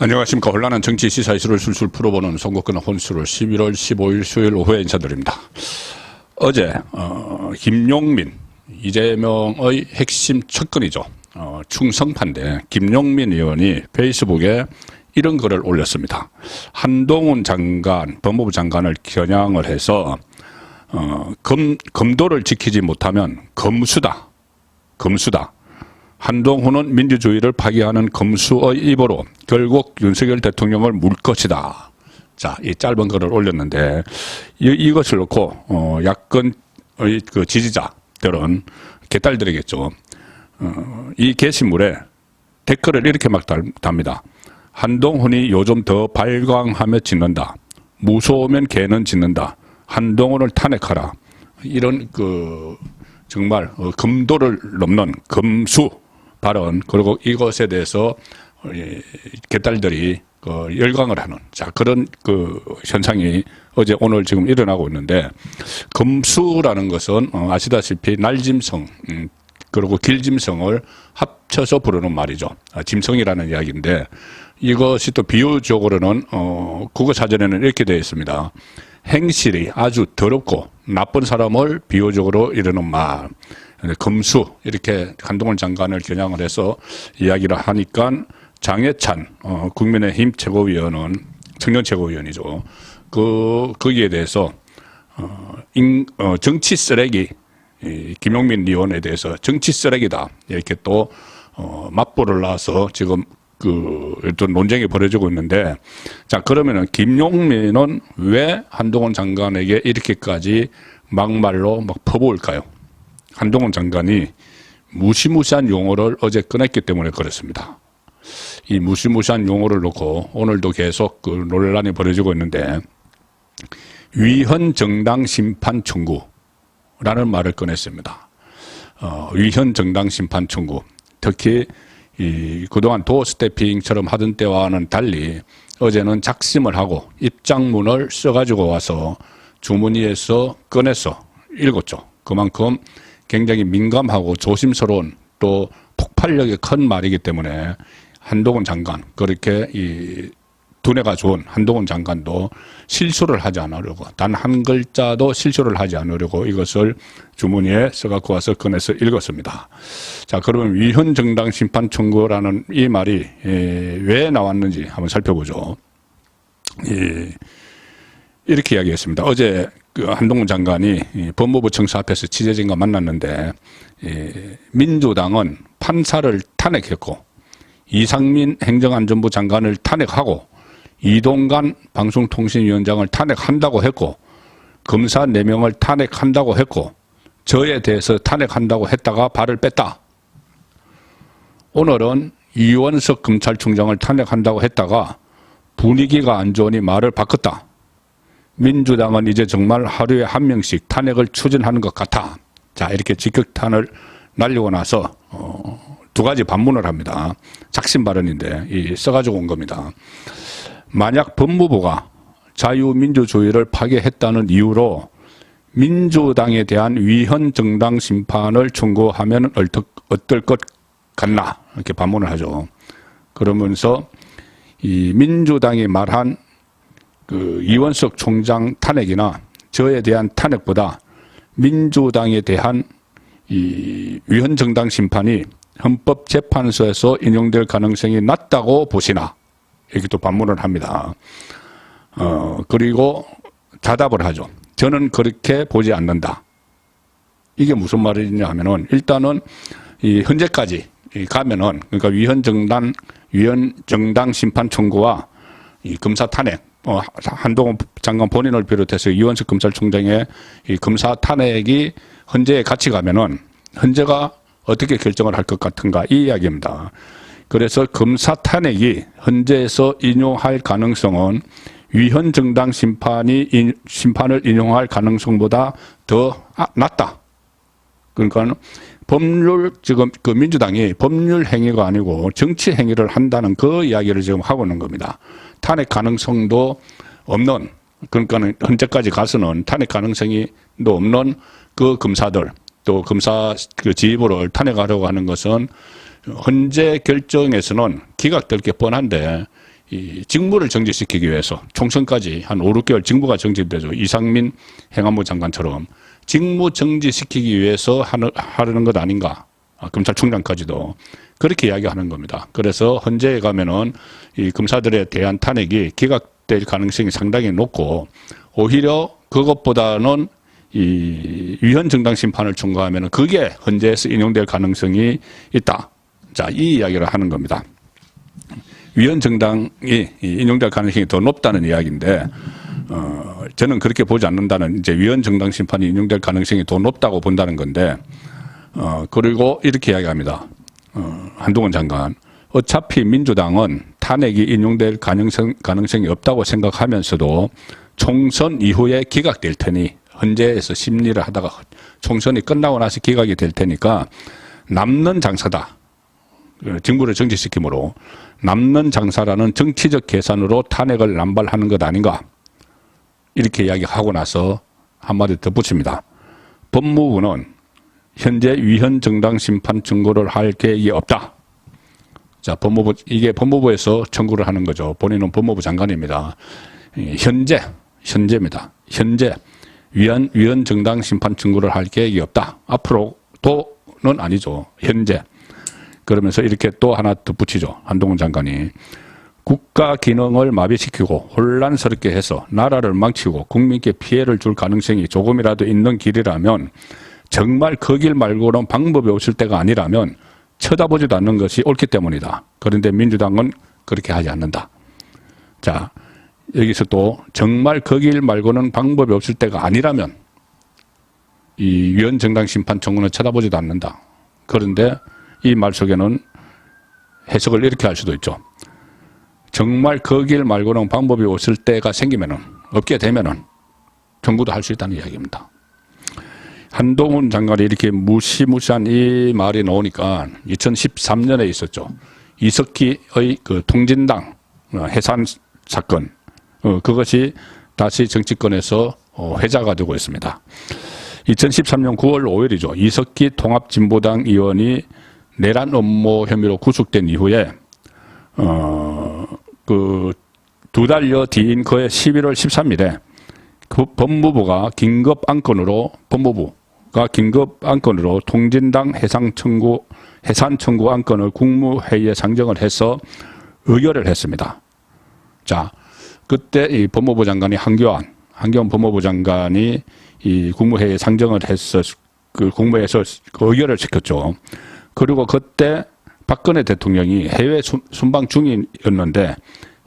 안녕하십니까. 혼란한 정치 시사 이슈를 술술 풀어보는 선거권의 혼수를 11월 15일 수요일 오후에 인사드립니다. 어제 김용민, 이재명의 핵심 척근이죠. 충성파인데 김용민 의원이 페이스북에 이런 글을 올렸습니다. 한동훈 장관, 법무부 장관을 겨냥을 해서 검도를 지키지 못하면 검수다. 한동훈은 민주주의를 파괴하는 검수의 입으로 결국 윤석열 대통령을 물 것이다. 자, 이 짧은 글을 올렸는데 이것을 놓고 야권의 그 지지자들은 개딸들이겠죠. 이 게시물에 댓글을 이렇게 막 답니다. 한동훈이 요즘 더 발광하며 짖는다. 무서우면 개는 짖는다. 한동훈을 탄핵하라. 이런 정말 검도를 넘는 검수 발언, 그리고 이것에 대해서 개딸들이 열광을 하는, 자, 그런 현상이 어제 오늘 지금 일어나고 있는데, 검수라는 것은 아시다시피 날짐승, 그리고 길짐승을 합쳐서 부르는 말이죠. 짐승이라는 이야기인데, 이것이 또 비유적으로는 국어사전에는 이렇게 되어 있습니다. 행실이 아주 더럽고 나쁜 사람을 비유적으로 이르는 말. 검수, 이렇게 한동훈 장관을 겨냥을 해서 이야기를 하니까 장해찬 국민의힘 최고위원은, 청년 최고위원이죠. 거기에 대해서 정치 쓰레기, 김용민 의원에 대해서 정치 쓰레기다, 이렇게 또 맞불을 놔서 지금 또 논쟁이 벌어지고 있는데, 자, 그러면은 김용민은 왜 한동훈 장관에게 이렇게까지 막말로 막 퍼부을까요? 한동훈 장관이 무시무시한 용어를 어제 꺼냈기 때문에 그렇습니다. 이 무시무시한 용어를 놓고 오늘도 계속 논란이 벌어지고 있는데, 위헌 정당 심판 청구라는 말을 꺼냈습니다. 위헌 정당 심판 청구. 특히 그동안 도어 스태핑처럼 하던 때와는 달리 어제는 작심을 하고 입장문을 써가지고 와서 주머니에서 꺼내서 읽었죠. 그만큼 굉장히 민감하고 조심스러운, 또 폭발력이 큰 말이기 때문에 한동훈 장관, 그렇게 두뇌가 좋은 한동훈 장관도 실수를 하지 않으려고, 단 한 글자도 실수를 하지 않으려고 이것을 주머니에 써갖고 와서 꺼내서 읽었습니다. 자, 그러면 위헌 정당 심판 청구라는 이 말이 왜 나왔는지 한번 살펴보죠. 이렇게 이야기했습니다. 어제 한동훈 장관이 법무부 청사 앞에서 취재진과 만났는데, 민주당은 판사를 탄핵했고 이상민 행정안전부 장관을 탄핵하고 이동관 방송통신위원장을 탄핵한다고 했고 검사 4명을 탄핵한다고 했고 저에 대해서 탄핵한다고 했다가 발을 뺐다. 오늘은 이원석 검찰총장을 탄핵한다고 했다가 분위기가 안 좋으니 말을 바꿨다. 민주당은 이제 정말 하루에 한 명씩 탄핵을 추진하는 것 같아. 자, 이렇게 직격탄을 날리고 나서 두 가지 반문을 합니다. 작심 발언인데 써가지고 온 겁니다. 만약 법무부가 자유민주주의를 파괴했다는 이유로 민주당에 대한 위헌 정당 심판을 청구하면 어떨 것 같나, 이렇게 반문을 하죠. 그러면서 이 민주당이 말한 이원석 총장 탄핵이나 저에 대한 탄핵보다 민주당에 대한 이 위헌 정당 심판이 헌법재판소에서 인용될 가능성이 낮다고 보시나, 이렇게 또 반문을 합니다. 그리고 자답을 하죠. 저는 그렇게 보지 않는다. 이게 무슨 말이냐 하면은, 일단은 현재까지 가면은, 그러니까 위헌 정당 심판 청구와 이 검사 탄핵, 한동훈 장관 본인을 비롯해서 이원석 검찰총장의 이 검사 탄핵이 헌재에 같이 가면은 헌재가 어떻게 결정을 할 것 같은가, 이 이야기입니다. 그래서 검사 탄핵이 헌재에서 인용할 가능성은 위헌 정당 심판을 인용할 가능성보다 더 낮다. 그러니까 지금 민주당이 법률 행위가 아니고 정치 행위를 한다는 그 이야기를 지금 하고 있는 겁니다. 탄핵 가능성도 없는, 그러니까 현재까지 가서는 탄핵 가능성이 없는 그 검사들, 또 검사 지휘부를 탄핵하려고 하는 것은 헌재 결정에서는 기각될 게 뻔한데, 이 직무를 정지시키기 위해서 총선까지 한 5, 6개월 직무가 정지되죠. 이상민 행안부 장관처럼 직무 정지시키기 위해서 하려는 것 아닌가. 검찰총장까지도 그렇게 이야기하는 겁니다. 그래서 헌재에 가면은 이 검사들에 대한 탄핵이 기각될 가능성이 상당히 높고 오히려 그것보다는 이 위헌 정당 심판을 청구하면은 그게 헌재에서 인용될 가능성이 있다. 자, 이 이야기를 하는 겁니다. 위헌 정당이 인용될 가능성이 더 높다는 이야기인데, 저는 그렇게 보지 않는다는, 이제 위헌 정당 심판이 인용될 가능성이 더 높다고 본다는 건데, 그리고 이렇게 이야기합니다. 한동훈 장관. 어차피 민주당은 탄핵이 인용될 가능성이 없다고 생각하면서도 총선 이후에 기각될 테니, 헌재에서 심리를 하다가 총선이 끝나고 나서 기각이 될 테니까 남는 장사다. 직무를 정지시키므로 남는 장사라는 정치적 계산으로 탄핵을 남발하는 것 아닌가. 이렇게 이야기하고 나서 한마디 덧붙입니다. 법무부는 현재 위헌 정당 심판 청구를 할 계획이 없다. 자, 이게 법무부에서 청구를 하는 거죠. 본인은 법무부 장관입니다. 현재입니다. 현재 위헌 정당 심판 청구를 할 계획이 없다. 앞으로도는 아니죠. 현재. 그러면서 이렇게 또 하나 덧붙이죠. 한동훈 장관이. 국가 기능을 마비시키고 혼란스럽게 해서 나라를 망치고 국민께 피해를 줄 가능성이 조금이라도 있는 길이라면 정말 그 길 말고는 방법이 없을 때가 아니라면 쳐다보지도 않는 것이 옳기 때문이다. 그런데 민주당은 그렇게 하지 않는다. 자, 여기서 또 정말 그 길 말고는 방법이 없을 때가 아니라면 이 위헌 정당 심판 청구는 쳐다보지도 않는다. 그런데 이 말 속에는 해석을 이렇게 할 수도 있죠. 정말 그 길 말고는 방법이 없을 때가 생기면은, 없게 되면은 청구도 할 수 있다는 이야기입니다. 한동훈 장관이 이렇게 무시무시한 이 말이 나오니까 2013년에 있었죠. 이석기의 그 통진당 해산 사건, 그것이 다시 정치권에서 회자가 되고 있습니다. 2013년 9월 5일이죠. 이석기 통합진보당 의원이 내란 업무 혐의로 구속된 이후에 그 2달여 뒤인 그해 11월 13일에 그 법무부가 긴급 안건으로 통진당 해산 청구 안건을 국무회의에 상정을 해서 의결을 했습니다. 자, 그때 이 법무부 장관이 한교안 법무부 장관이 이 국무회의에 상정을 해서 그 국무회에서 의결을 시켰죠. 그리고 그때 박근혜 대통령이 해외 순방 중이었는데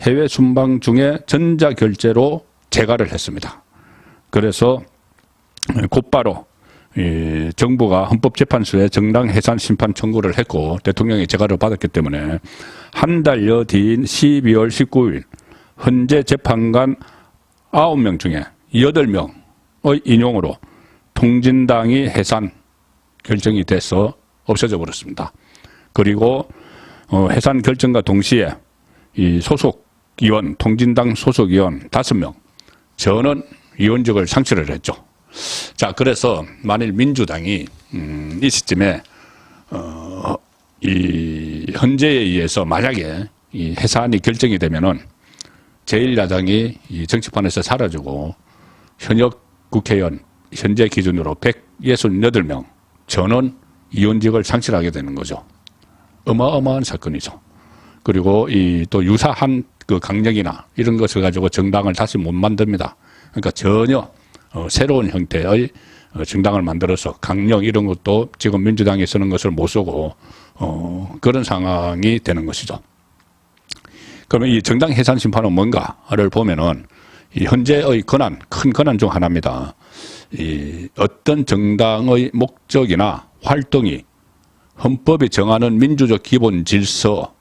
해외 순방 중에 전자결제로 재가를 했습니다. 그래서 곧바로 정부가 헌법재판소에 정당 해산 심판 청구를 했고 대통령이 재가를 받았기 때문에 한 달여 뒤인 12월 19일 헌재 재판관 9명 중에 8명의 인용으로 통진당이 해산 결정이 돼서 없어져 버렸습니다. 그리고 해산 결정과 동시에 이 소속 의원, 통진당 소속 의원 5명 저는 의원직을 상실을 했죠. 자, 그래서 만일 민주당이 이 시점에 이 헌재에 의해서 만약에 이 해산이 결정이 되면은 제1야당이 이 정치판에서 사라지고 현역 국회의원 현재 기준으로 168명 저는 의원직을 상실하게 되는 거죠. 어마어마한 사건이죠. 그리고 이 또 유사한 그 강령이나 이런 것을 가지고 정당을 다시 못 만듭니다. 그러니까 전혀 새로운 형태의 정당을 만들어서 강령 이런 것도 지금 민주당이 쓰는 것을 못 쓰고 그런 상황이 되는 것이죠. 그러면 이 정당 해산 심판은 뭔가를 보면은 이 현재의 권한, 큰 권한 중 하나입니다. 이 어떤 정당의 목적이나 활동이 헌법이 정하는 민주적 기본 질서를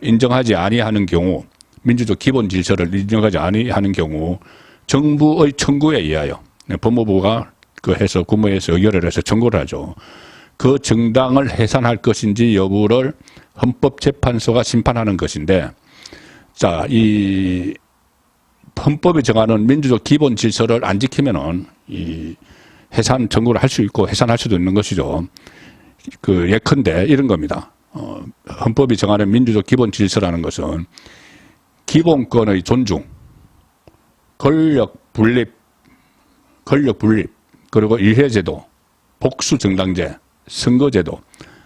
인정하지 아니하는 경우, 민주적 기본 질서를 인정하지 아니하는 경우 정부의 청구에 의하여 법무부가 그 해서 국무회에서 의결을 해서 청구를 하죠. 그 정당을 해산할 것인지 여부를 헌법재판소가 심판하는 것인데, 자, 이 헌법이 정하는 민주적 기본 질서를 안 지키면은 이 해산 청구를 할 수 있고 해산할 수도 있는 것이죠. 그 예컨대 이런 겁니다. 헌법이 정하는 민주적 기본 질서라는 것은 기본권의 존중, 권력 분립, 그리고 일회제도, 복수정당제, 선거제도,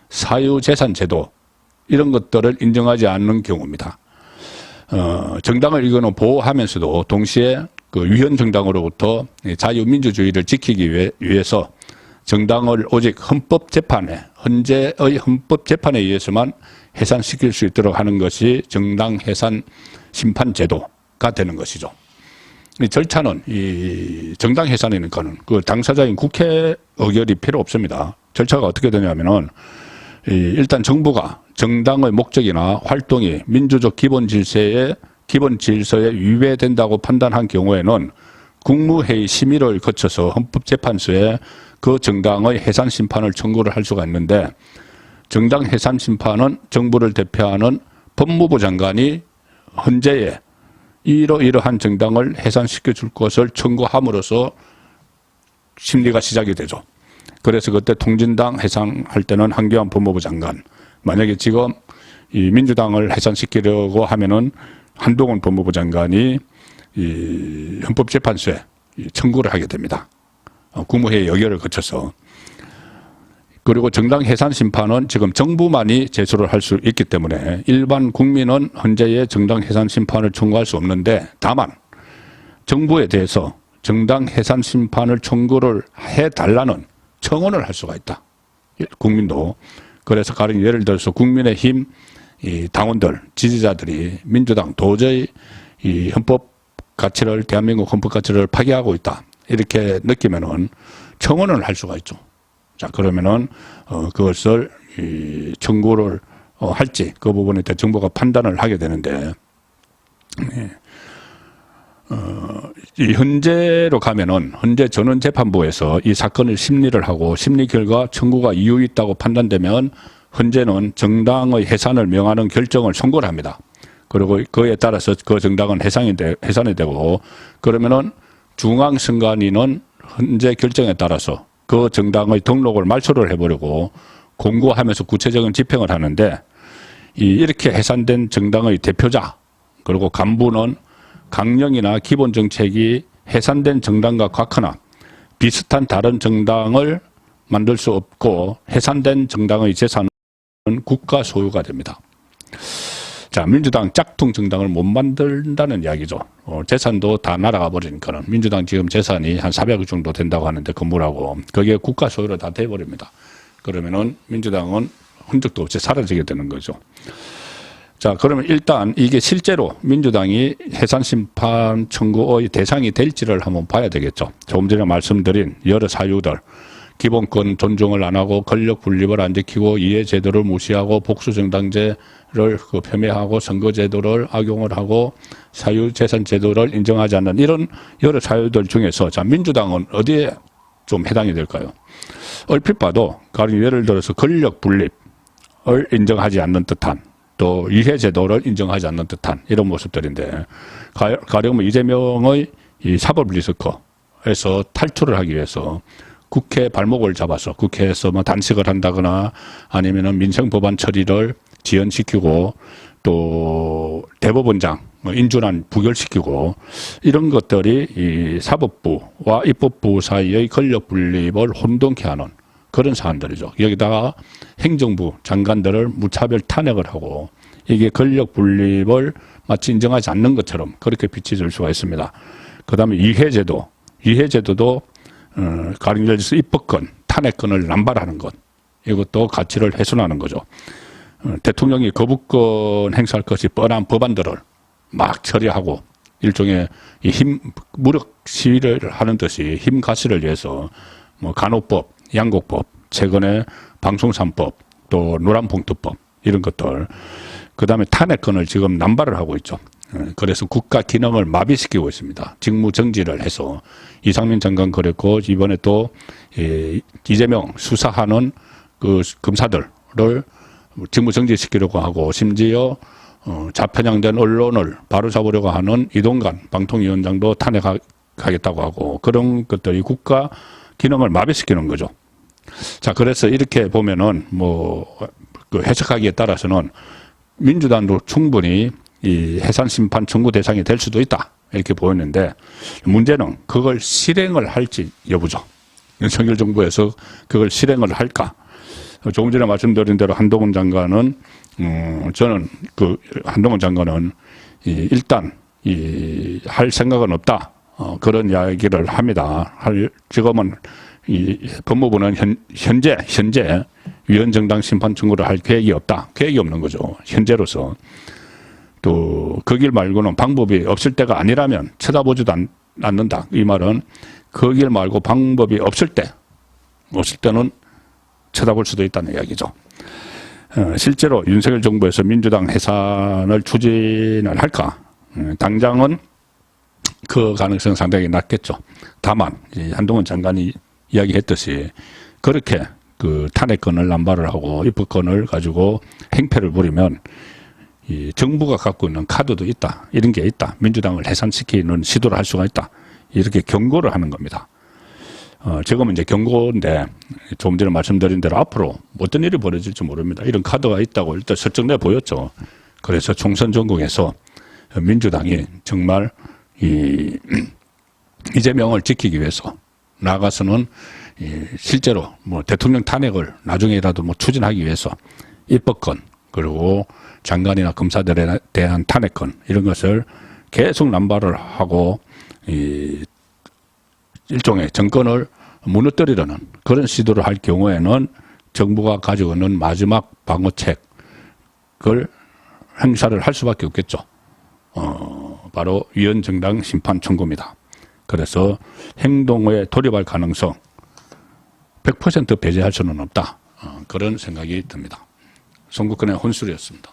사유재산제도 이런 것들을 인정하지 않는 경우입니다. 정당을 이거는 보호하면서도 동시에 그 위헌정당으로부터 자유민주주의를 지키기 위해서 정당을 오직 헌재의 헌법재판에 의해서만 해산시킬 수 있도록 하는 것이 정당 해산 심판 제도가 되는 것이죠. 이 절차는 이 정당 해산이니까는 그 당사자인 국회 의결이 필요 없습니다. 절차가 어떻게 되냐면은 일단 정부가 정당의 목적이나 활동이 민주적 기본 질서에 위배된다고 판단한 경우에는 국무회의 심의를 거쳐서 헌법재판소에 그 정당의 해산 심판을 청구를 할 수가 있는데, 정당 해산 심판은 정부를 대표하는 법무부 장관이 헌재에 이러이러한 정당을 해산시켜 줄 것을 청구함으로써 심리가 시작이 되죠. 그래서 그때 통진당 해산할 때는 한교안 법무부 장관, 만약에 지금 이 민주당을 해산시키려고 하면은 한동훈 법무부 장관이 이 헌법재판소에 청구를 하게 됩니다. 국무회의 의결을 거쳐서. 그리고 정당 해산 심판은 지금 정부만이 제소를 할 수 있기 때문에 일반 국민은 헌재에 정당 해산 심판을 청구할 수 없는데, 다만 정부에 대해서 정당 해산 심판을 청구를 해달라는 청원을 할 수가 있다. 국민도. 그래서 가령 예를 들어서 국민의힘 이 당원들, 지지자들이 민주당 도저히 이 헌법 가치를, 대한민국 헌법 가치를 파괴하고 있다, 이렇게 느끼면은 청원을 할 수가 있죠. 자, 그러면은 그것을 청구를 할지 그 부분에 대해 정부가 판단을 하게 되는데, 이 헌재로 가면은 헌재 전원재판부에서 이 사건을 심리를 하고 심리 결과 청구가 이유 있다고 판단되면 헌재는 정당의 해산을 명하는 결정을 선고를 합니다. 그리고 그에 따라서 그 정당은 해산이 되고, 그러면은 중앙선관위는 헌재 결정에 따라서 그 정당의 등록을 말소를 해버리고 공고하면서 구체적인 집행을 하는데, 이렇게 해산된 정당의 대표자 그리고 간부는 강령이나 기본 정책이 해산된 정당과 같거나 비슷한 다른 정당을 만들 수 없고, 해산된 정당의 재산은 국가 소유가 됩니다. 자, 민주당 짝퉁 정당을 못 만든다는 이야기죠. 재산도 다 날아가 버리니까는. 민주당 지금 재산이 한 400억 정도 된다고 하는데, 건물하고 그게 국가 소유로 다 돼버립니다. 그러면은 민주당은 흔적도 없이 사라지게 되는 거죠. 자, 그러면 일단 이게 실제로 민주당이 해산 심판 청구의 대상이 될지를 한번 봐야 되겠죠. 조금 전에 말씀드린 여러 사유들, 기본권 존중을 안 하고 권력 분립을 안 지키고 이해 제도를 무시하고 복수정당제를 폄훼하고 선거제도를 악용을 하고 사유재산 제도를 인정하지 않는 이런 여러 사유들 중에서, 자, 민주당은 어디에 좀 해당이 될까요? 얼핏 봐도 가령 예를 들어서 권력 분립을 인정하지 않는 듯한, 또 이해제도를 인정하지 않는 듯한 이런 모습들인데, 가령 뭐 이재명의 이 사법 리스크에서 탈출을 하기 위해서 국회 발목을 잡아서 국회에서 뭐 단식을 한다거나 아니면은 민생법안 처리를 지연시키고 또 대법원장 인준안 부결시키고, 이런 것들이 이 사법부와 입법부 사이의 권력 분립을 혼돈케 하는 그런 사안들이죠. 여기다가 행정부 장관들을 무차별 탄핵을 하고, 이게 권력 분립을 마치 인정하지 않는 것처럼 그렇게 비춰질 수가 있습니다. 그 다음에 이해제도도 가령 예를 들어서 입법권, 탄핵권을 남발하는 것, 이것도 가치를 훼손하는 거죠. 대통령이 거부권 행사할 것이 뻔한 법안들을 막 처리하고 일종의 무력 시위를 하는 듯이 힘 가시를 위해서 뭐 간호법, 양곡법, 최근에 방송3법, 또 노란봉투법 이런 것들, 그 다음에 탄핵권을 지금 남발을 하고 있죠. 그래서 국가 기능을 마비시키고 있습니다. 직무 정지를 해서 이상민 장관 그랬고, 이번에 또 이재명 수사하는 그 검사들을 직무 정지시키려고 하고, 심지어 좌편향된 언론을 바로잡으려고 하는 이동관 방통위원장도 탄핵하겠다고 하고, 그런 것들이 국가 기능을 마비시키는 거죠. 자, 그래서 이렇게 보면은 그 해석하기에 따라서는 민주당도 충분히 이 해산 심판 청구 대상이 될 수도 있다. 이렇게 보였는데 문제는 그걸 실행을 할지 여부죠. 윤석열 정부에서 그걸 실행을 할까? 조금 전에 말씀드린 대로 한동훈 장관은 저는 그 한동훈 장관은 일단 할 생각은 없다. 그런 이야기를 합니다. 지금은 법무부는 현재 위헌정당 심판 청구를 할 계획이 없다. 계획이 없는 거죠. 현재로서. 또 그 길 말고는 방법이 없을 때가 아니라면 쳐다보지도 않는다. 이 말은 그 길 말고 방법이 없을 때는 쳐다볼 수도 있다는 이야기죠. 실제로 윤석열 정부에서 민주당 해산을 추진을 할까? 당장은 그 가능성 상당히 낮겠죠. 다만 한동훈 장관이 이야기했듯이 그렇게 그 탄핵권을 남발을 하고 입법권을 가지고 행패를 부리면 이 정부가 갖고 있는 카드도 있다. 이런 게 있다. 민주당을 해산시키는 시도를 할 수가 있다. 이렇게 경고를 하는 겁니다. 지금은 이제 경고인데 조금 전에 말씀드린 대로 앞으로 어떤 일이 벌어질지 모릅니다. 이런 카드가 있다고 일단 설정돼 보였죠. 그래서 총선 전국에서 민주당이 정말 이재명을 지키기 위해서 나아가서는 실제로 대통령 탄핵을 나중에라도 추진하기 위해서 입법권 그리고 장관이나 검사들에 대한 탄핵권 이런 것을 계속 남발을 하고 일종의 정권을 무너뜨리려는 그런 시도를 할 경우에는 정부가 가지고 있는 마지막 방어책을 행사를 할 수밖에 없겠죠. 바로 위헌정당 심판 청구입니다. 그래서 행동에 돌입할 가능성 100% 배제할 수는 없다. 그런 생각이 듭니다. 송국근의 혼술이었습니다.